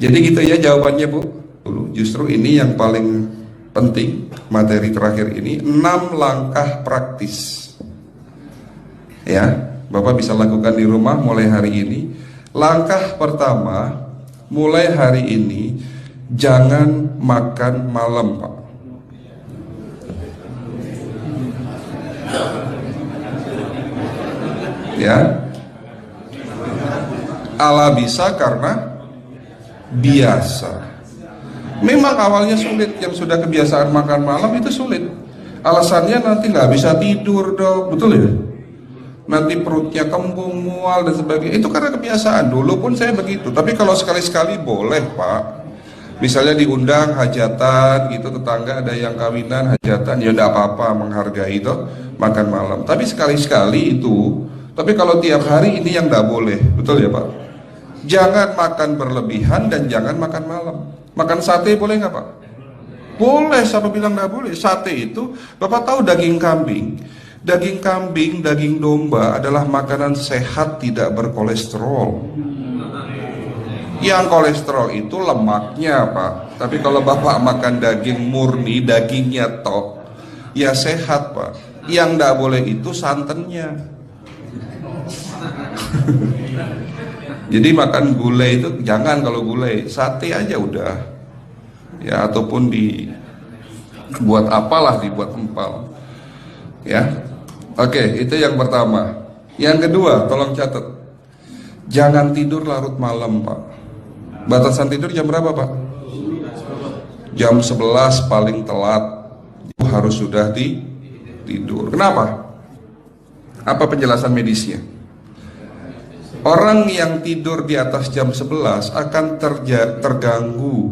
Jadi gitu ya jawabannya Bu. Justru ini yang paling penting, materi terakhir ini 6 langkah praktis. Ya, Bapak bisa lakukan di rumah mulai hari ini. Langkah pertama, mulai hari ini jangan makan malam, Pak. Ya, ala bisa karena biasa. Memang awalnya sulit, yang sudah kebiasaan makan malam itu sulit. Alasannya nanti nggak bisa tidur dong, betul ya? Nanti perutnya kembung, mual dan sebagainya. Itu karena kebiasaan. Dulu pun saya begitu. Tapi kalau sekali-sekali boleh Pak. Misalnya diundang hajatan gitu, tetangga ada yang kawinan hajatan, ya udah apa-apa, menghargai itu makan malam. Tapi sekali-sekali itu. Tapi kalau tiap hari ini yang nggak boleh, betul ya Pak? Jangan makan berlebihan dan jangan makan malam. Makan sate boleh nggak Pak? Boleh, siapa bilang nggak boleh? Sate itu, Bapak tahu daging kambing. Daging kambing, daging domba adalah makanan sehat, tidak berkolesterol. Yang kolesterol itu lemaknya Pak. Tapi kalau Bapak makan daging murni, dagingnya top, ya sehat Pak. Yang nggak boleh itu santannya. Jadi makan gulai itu jangan, kalau gulai sate aja udah. Ya, ataupun dibuat apalah, dibuat empal. Ya. Oke, itu yang pertama. Yang kedua, tolong catat. Jangan tidur larut malam, Pak. Batasan tidur jam berapa, Pak? Jam 11 paling telat. Harus sudah tidur. Kenapa? Apa penjelasan medisnya? Orang yang tidur di atas jam 11 akan terganggu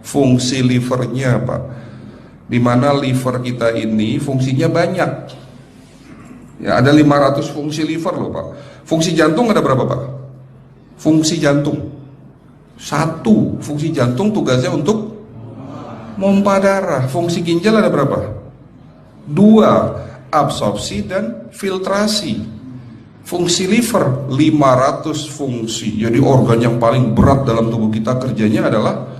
fungsi livernya, Pak. Dimana liver kita ini fungsinya banyak. Ya, ada 500 fungsi liver loh Pak. Fungsi jantung ada berapa Pak? Fungsi jantung 1. Fungsi jantung tugasnya untuk mompa darah. Fungsi ginjal ada berapa? 2. Absorpsi dan filtrasi. Fungsi liver 500 fungsi. Jadi organ yang paling berat dalam tubuh kita kerjanya adalah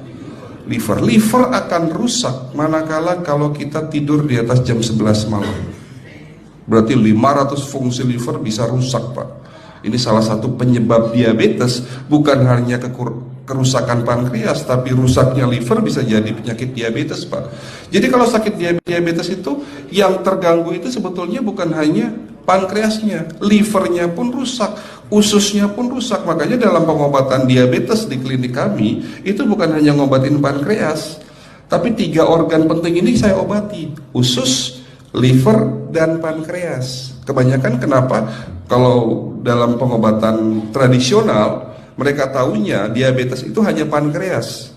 liver. Liver akan rusak manakala kalau kita tidur di atas jam 11 malam. Berarti 500 fungsi liver bisa rusak Pak. Ini salah satu penyebab diabetes. Bukan hanya kerusakan pankreas, tapi rusaknya liver bisa jadi penyakit diabetes Pak. Jadi kalau sakit diabetes itu yang terganggu itu sebetulnya bukan hanya pankreasnya, livernya pun rusak, ususnya pun rusak. Makanya dalam pengobatan diabetes di klinik kami itu bukan hanya ngobatin pankreas, tapi 3 organ penting ini saya obati: usus, liver, dan pankreas. Kebanyakan kenapa? Kalau dalam pengobatan tradisional mereka tahunya diabetes itu hanya pankreas,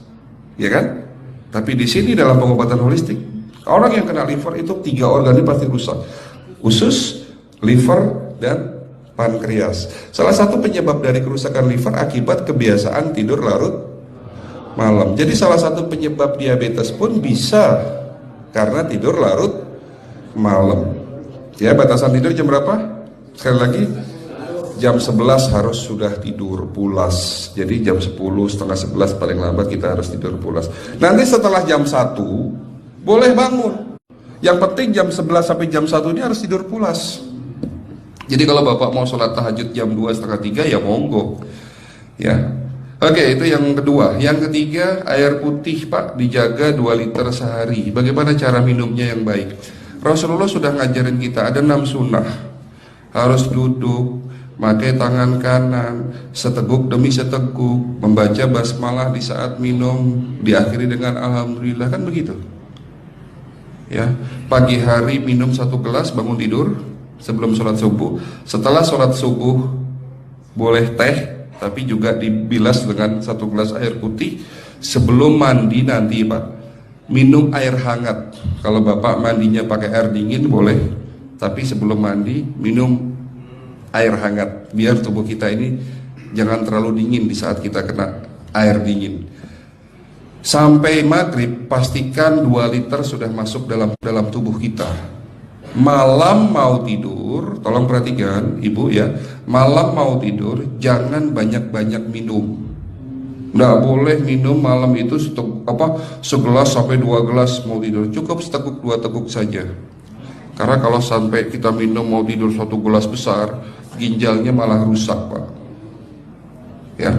ya kan? Tapi di sini dalam pengobatan holistik, orang yang kena liver itu 3 organ ini pasti rusak: usus, liver, dan pankreas. Salah satu penyebab dari kerusakan liver akibat kebiasaan tidur larut malam. Jadi salah satu penyebab diabetes pun bisa karena tidur larut malam. Ya, batasan tidur jam berapa? Sekali lagi, jam 11 harus sudah tidur pulas. Jadi jam 10, setengah 11 paling lambat kita harus tidur pulas. Nanti setelah jam 1 boleh bangun. Yang penting jam 11 sampai jam 1 ini harus tidur pulas. Jadi kalau Bapak mau sholat tahajud jam 2, setengah 3 ya monggo. Ya. Oke, itu yang kedua. Yang ketiga, air putih Pak dijaga 2 liter sehari. Bagaimana cara minumnya yang baik? Rasulullah sudah ngajarin kita ada 6 sunnah. Harus duduk, pakai tangan kanan, seteguk demi seteguk, membaca basmalah di saat minum, diakhiri dengan alhamdulillah, kan begitu. Ya, pagi hari minum 1 gelas, bangun tidur sebelum sholat subuh. Setelah sholat subuh boleh teh, tapi juga dibilas dengan 1 gelas air putih. Sebelum mandi nanti Pak, minum air hangat. Kalau Bapak mandinya pakai air dingin boleh, tapi sebelum mandi minum air hangat biar tubuh kita ini jangan terlalu dingin di saat kita kena air dingin. Sampai maghrib pastikan 2 liter sudah masuk dalam tubuh kita. Malam mau tidur, tolong perhatikan Ibu ya, malam mau tidur jangan banyak-banyak minum. Nggak boleh minum malam itu segelas sampai 2 gelas mau tidur. Cukup seteguk 2 teguk saja. Karena kalau sampai kita minum mau tidur 1 gelas besar, ginjalnya malah rusak, Pak. Ya.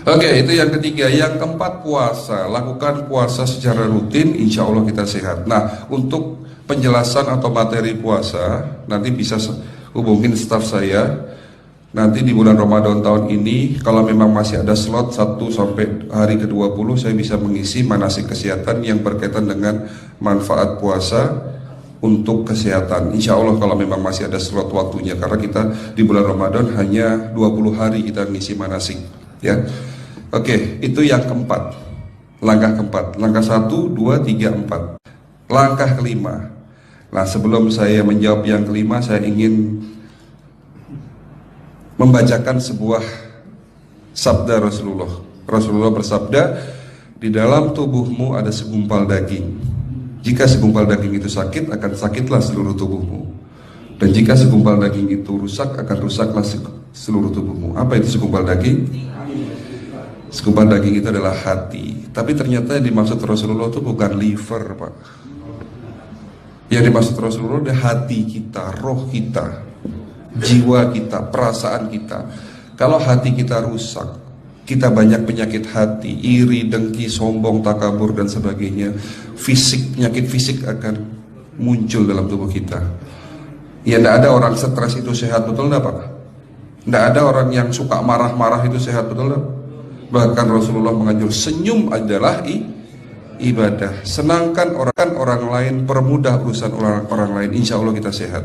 Oke, itu yang ketiga. Yang keempat, puasa. Lakukan puasa secara rutin, insya Allah kita sehat. Nah, untuk penjelasan atau materi puasa, nanti bisa hubungin staf saya. Nanti di bulan Ramadan tahun ini, kalau memang masih ada slot 1 sampai hari ke-20, saya bisa mengisi manasik kesehatan yang berkaitan dengan manfaat puasa untuk kesehatan. Insya Allah kalau memang masih ada slot waktunya, karena kita di bulan Ramadan hanya 20 hari kita mengisi manasik. Ya. Oke, itu yang keempat. Langkah keempat. Langkah 1, 2, 3, 4. Langkah kelima. Nah, sebelum saya menjawab yang kelima, saya ingin membacakan sebuah sabda Rasulullah. Rasulullah bersabda, di dalam tubuhmu ada segumpal daging. Jika segumpal daging itu sakit, akan sakitlah seluruh tubuhmu. Dan jika segumpal daging itu rusak, akan rusaklah seluruh tubuhmu. Apa itu segumpal daging? Segumpal daging itu adalah hati. Tapi ternyata yang dimaksud Rasulullah itu bukan liver, Pak. Yang dimaksud Rasulullah adalah hati kita, roh kita, jiwa kita, perasaan kita. Kalau hati kita rusak, kita banyak penyakit hati, iri, dengki, sombong, takabur dan sebagainya. Penyakit fisik akan muncul dalam tubuh kita. Ya, tidak ada orang stres itu sehat, betul tidak, Pak? Tidak ada orang yang suka marah-marah itu sehat, betul tidak? Bahkan Rasulullah mengajar senyum adalah ibadah. Senangkan orang lain, permudah urusan orang lain, insya Allah kita sehat.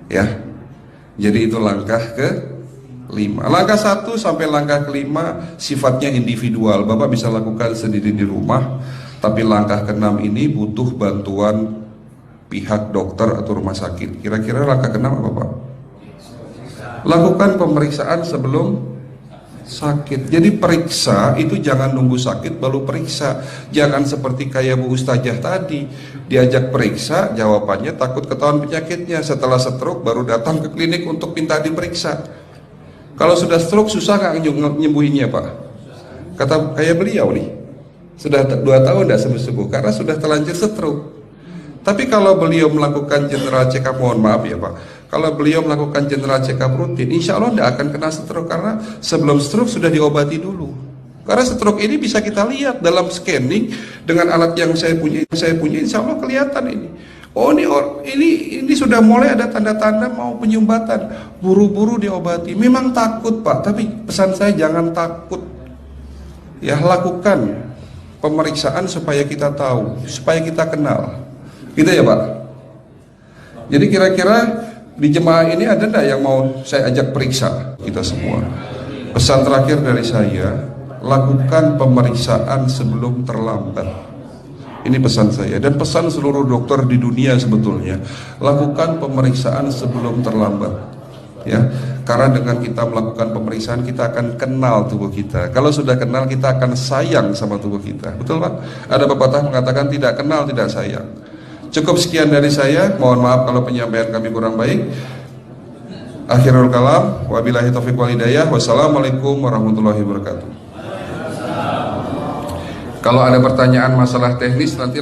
Ya. Jadi itu langkah ke-5. Langkah 1 sampai langkah ke-5 sifatnya individual. Bapak bisa lakukan sendiri di rumah. Tapi langkah ke-6 ini butuh bantuan pihak dokter atau rumah sakit. Kira-kira langkah ke-6 apa, Pak? Lakukan pemeriksaan sebelum sakit. Jadi periksa itu jangan nunggu sakit baru periksa. Jangan seperti kayak Bu Ustazah tadi, diajak periksa, jawabannya takut ketahuan penyakitnya. Setelah stroke baru datang ke klinik untuk minta diperiksa. Kalau sudah stroke susah nggak nyembuhinnya, Pak? Kata kayak beliau nih, sudah 2 tahun tidak sembuh-sembuh karena sudah terlanjur stroke. Tapi kalau beliau melakukan general check up, mohon maaf ya Pak, kalau beliau melakukan general check up rutin, insya Allah tidak akan kena stroke, karena sebelum stroke sudah diobati dulu. Karena stroke ini bisa kita lihat dalam scanning dengan alat yang saya punya, insya Allah kelihatan ini. Oh ini sudah mulai ada tanda-tanda mau penyumbatan, buru-buru diobati. Memang takut Pak, tapi pesan saya jangan takut. Ya, lakukan pemeriksaan supaya kita tahu, supaya kita kenal. Gitu ya Pak. Jadi kira-kira di jemaah ini ada enggak yang mau saya ajak periksa kita semua? Pesan terakhir dari saya, lakukan pemeriksaan sebelum terlambat. Ini pesan saya dan pesan seluruh dokter di dunia sebetulnya. Lakukan pemeriksaan sebelum terlambat. Ya, karena dengan kita melakukan pemeriksaan kita akan kenal tubuh kita. Kalau sudah kenal kita akan sayang sama tubuh kita. Betul Pak? Ada pepatah mengatakan tidak kenal tidak sayang. Cukup sekian dari saya. Mohon maaf kalau penyampaian kami kurang baik. Akhirul kalam, wabillahi taufiq wal hidayah. Wassalamualaikum warahmatullahi wabarakatuh. Kalau ada pertanyaan masalah teknis nanti